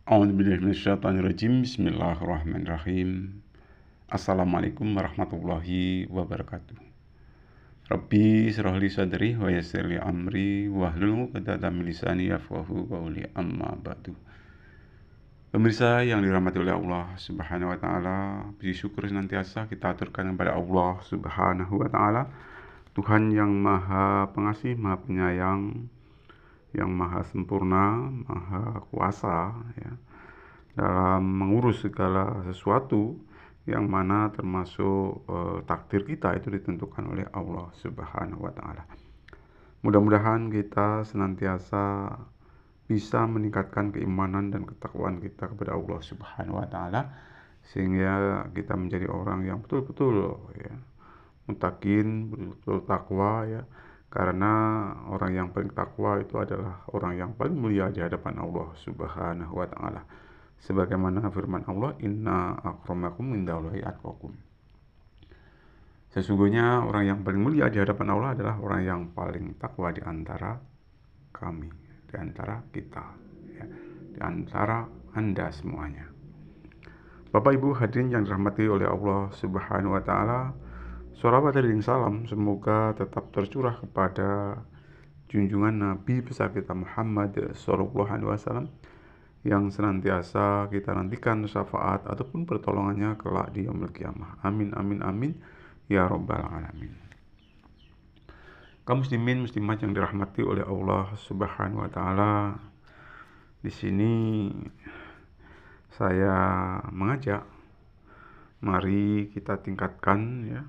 A'udzubillahiminasyaitonirrajim. Bismillahirrahmanirrahim. Assalamualaikum warahmatullahi wabarakatuh. Rabbi shrah li sadri wa yassir li amri wahlul 'uqdatam min lisani yafqahu qawli, amma ba'du. Pemirsa yang dirahmati oleh Allah Subhanahu wa taala, puji syukur senantiasa kita aturkan kepada Allah Subhanahu wa taala, Tuhan yang Maha Pengasih, Maha Penyayang, yang Maha Sempurna, Maha Kuasa, ya, dalam mengurus segala sesuatu, yang mana termasuk takdir kita itu ditentukan oleh Allah Subhanahu wa taala. Mudah-mudahan kita senantiasa bisa meningkatkan keimanan dan ketakwaan kita kepada Allah Subhanahu wa taala, sehingga kita menjadi orang yang betul-betul, ya, muttaqin, betul-betul takwa, ya. Karena orang yang paling takwa itu adalah orang yang paling mulia di hadapan Allah Subhanahu wa taala. Sebagaimana firman Allah, inna akramakum indallahi atqakum. Sesungguhnya orang yang paling mulia di hadapan Allah adalah orang yang paling takwa di antara kami, di antara kita, ya, di antara Anda semuanya. Bapak Ibu hadirin yang dirahmati oleh Allah Subhanahu wa taala, sholawat dan salam semoga tetap tercurah kepada junjungan Nabi besar kita Muhammad sallallahu alaihi wasallam, yang senantiasa kita nantikan syafaat ataupun pertolongannya kelak di yaumul qiyamah. Amin amin amin ya rabbal alamin. Kaum muslimin muslimat yang dirahmati oleh Allah Subhanahu wa taala, di sini saya mengajak, mari kita tingkatkan, ya,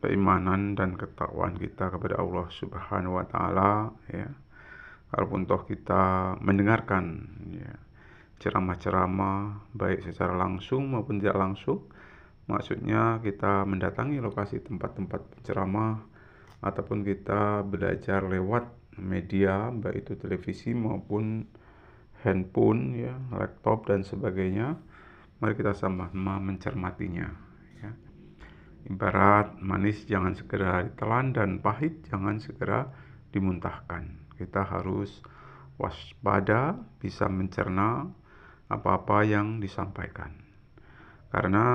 keimanan dan ketakwaan kita kepada Allah Subhanahu wa taala, ya. Walaupun toh kita mendengarkan, ya, ceramah-ceramah baik secara langsung maupun tidak langsung, maksudnya kita mendatangi lokasi tempat-tempat ceramah ataupun kita belajar lewat media baik itu televisi maupun handphone, ya, laptop dan sebagainya. Mari kita sama-sama mencermatinya, ya. Ibarat manis jangan segera ditelan dan pahit jangan segera dimuntahkan. Kita harus waspada, bisa mencerna apa-apa yang disampaikan. Karena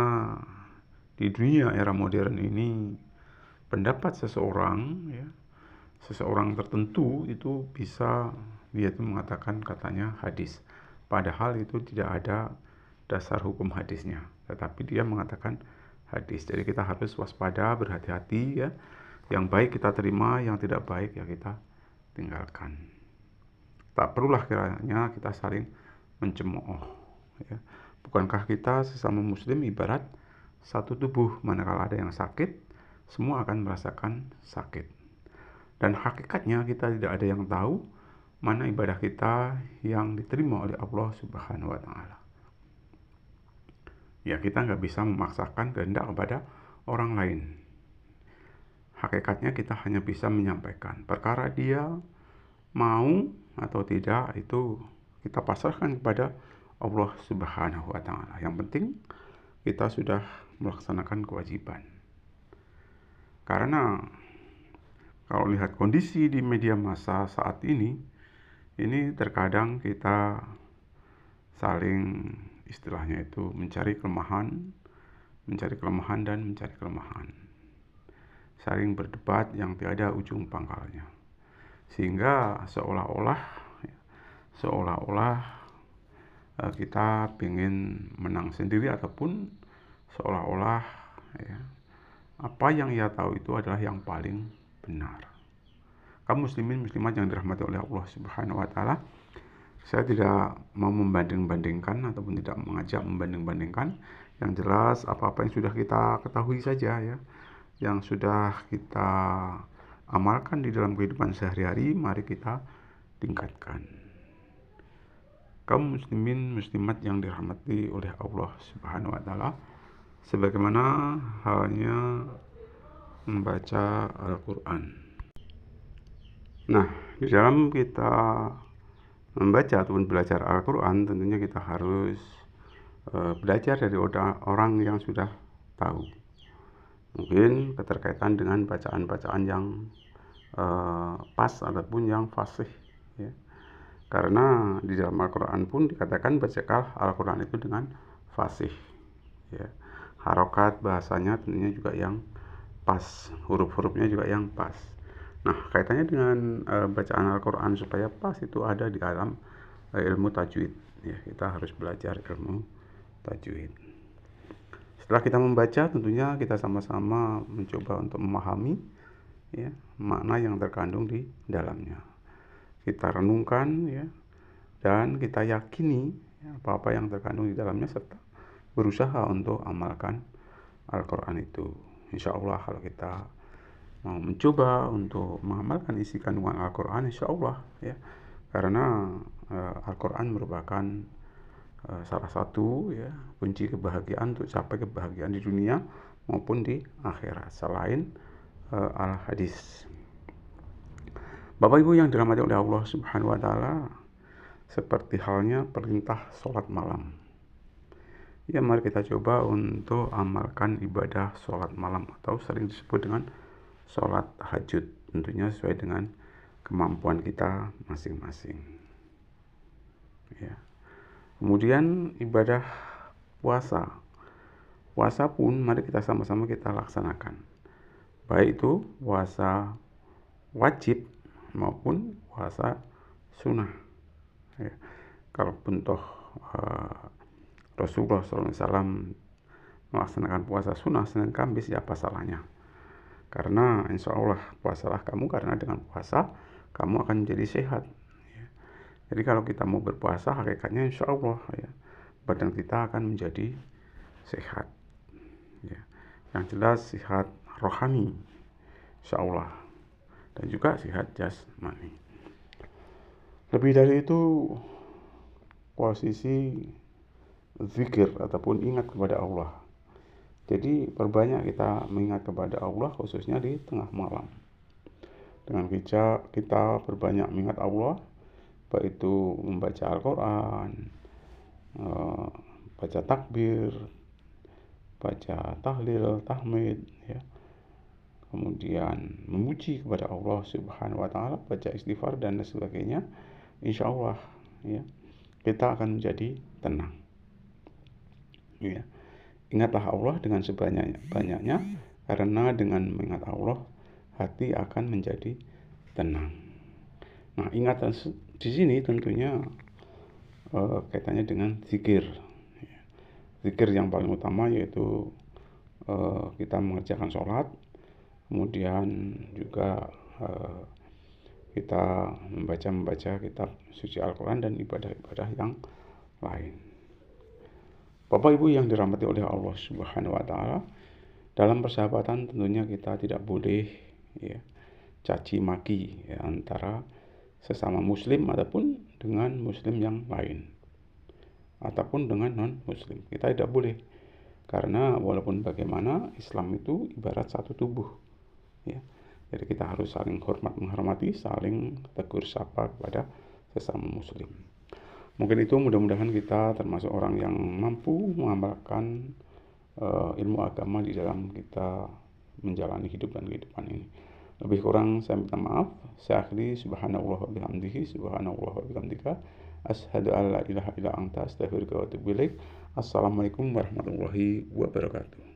di dunia era modern ini, pendapat seseorang, ya, seseorang tertentu itu bisa, dia itu mengatakan katanya hadis, padahal itu tidak ada dasar hukum hadisnya, tetapi dia mengatakan hadis. Jadi kita harus waspada, berhati-hati, ya. Yang baik kita terima, yang tidak baik ya kita tinggalkan. Tak perlulah kiranya kita saling mencemooh, ya. Bukankah kita sesama muslim ibarat satu tubuh, manakala ada yang sakit, semua akan merasakan sakit. Dan hakikatnya kita tidak ada yang tahu mana ibadah kita yang diterima oleh Allah Subhanahu wa taala. Ya, kita nggak bisa memaksakan kehendak kepada orang lain. Hakikatnya kita hanya bisa menyampaikan. Perkara dia mau atau tidak itu kita pasrahkan kepada Allah Subhanahu wa taala. Yang penting kita sudah melaksanakan kewajiban. Karena kalau lihat kondisi di media massa saat ini terkadang kita saling istilahnya itu mencari kelemahan dan mencari kelemahan. Saling berdebat yang tiada ujung pangkalnya. Sehingga seolah-olah kita ingin menang sendiri, ataupun seolah-olah, ya, apa yang ia tahu itu adalah yang paling benar. Kaum muslimin muslimat yang dirahmati oleh Allah Subhanahu wa taala, saya tidak mau membanding-bandingkan ataupun tidak mengajak membanding-bandingkan. Yang jelas apa-apa yang sudah kita ketahui saja, ya, yang sudah kita amalkan di dalam kehidupan sehari-hari, mari kita tingkatkan. Kaum muslimin muslimat yang dirahmati oleh Allah Subhanahu wa taala, sebagaimana halnya membaca Al-Qur'an. Nah, di dalam kita membaca ataupun belajar Al-Qur'an, tentunya kita harus belajar dari orang yang sudah tahu. Mungkin keterkaitan dengan bacaan-bacaan yang pas ataupun yang fasih, ya. Karena di dalam Al-Quran pun dikatakan bacakan Al-Quran itu dengan fasih, ya. Harokat bahasanya tentunya juga yang pas, huruf-hurufnya juga yang pas. Nah, kaitannya dengan bacaan Al-Quran supaya pas itu ada di dalam ilmu tajwid, ya. Kita harus belajar ilmu tajwid. Setelah kita membaca, tentunya kita sama-sama mencoba untuk memahami, ya, makna yang terkandung di dalamnya. Kita renungkan, ya, dan kita yakini, ya, apa-apa yang terkandung di dalamnya serta berusaha untuk amalkan Al-Quran itu. Insya Allah kalau kita mau mencoba untuk mengamalkan isi kandungan Al-Quran, insya Allah, ya, karena Al-Quran merupakan salah satu, ya, kunci kebahagiaan untuk capai kebahagiaan di dunia maupun di akhirat selain al-hadis. Bapak Ibu yang dirahmati oleh Allah Subhanahu wa taala, seperti halnya perintah sholat malam. Ya, mari kita coba untuk amalkan ibadah sholat malam atau sering disebut dengan sholat tahajud, tentunya sesuai dengan kemampuan kita masing-masing. Ya. Kemudian ibadah puasa. Puasa pun mari kita sama-sama kita laksanakan. Baik itu puasa wajib maupun puasa sunnah. Ya. Kalaupun toh Rasulullah SAW melaksanakan puasa sunnah Senin Kamis, ya apa salahnya? Karena insya Allah puasalah kamu, karena dengan puasa kamu akan menjadi sehat. Ya. Jadi kalau kita mau berpuasa, hakikatnya insya Allah, ya, badan kita akan menjadi sehat. Ya. Yang jelas sehat rohani, insya Allah, dan juga sehat jasmani. Lebih dari itu, posisi zikir ataupun ingat kepada Allah. Jadi perbanyak kita mengingat kepada Allah, khususnya di tengah malam. Dengan kita perbanyak mengingat Allah, baik itu membaca Al-Quran, baca takbir, baca tahlil, tahmid, ya. Kemudian memuji kepada Allah Subhanahu wa taala, baca istighfar dan sebagainya. Insya Allah, ya, kita akan menjadi tenang. Ya. Ingatlah Allah dengan sebanyak-banyaknya, karena dengan mengingat Allah hati akan menjadi tenang. Nah, ingatan di sini tentunya kaitannya dengan zikir. Zikir yang paling utama yaitu kita mengerjakan sholat, kemudian juga kita membaca kitab suci Al-Quran dan ibadah-ibadah yang lain. Bapak Ibu yang dirahmati oleh Allah Subhanahu wa taala, dalam persahabatan tentunya kita tidak boleh, ya, caci maki, ya, antara sesama muslim ataupun dengan muslim yang lain ataupun dengan non muslim. Kita tidak boleh, karena walaupun bagaimana Islam itu ibarat satu tubuh, ya. Jadi kita harus saling menghormati, saling tegur sapa kepada sesama muslim. Mungkin itu, mudah-mudahan kita termasuk orang yang mampu mengamalkan ilmu agama di dalam kita menjalani hidup dan kehidupan ini. Lebih kurang saya minta maaf. Saya akhiri, subhanallah wa bihamdihi, subhanallah wa bihamdika, asyhadu an la ilaha illa anta, astaghfiruka wa atubu ilaik. Assalamualaikum warahmatullahi wabarakatuh.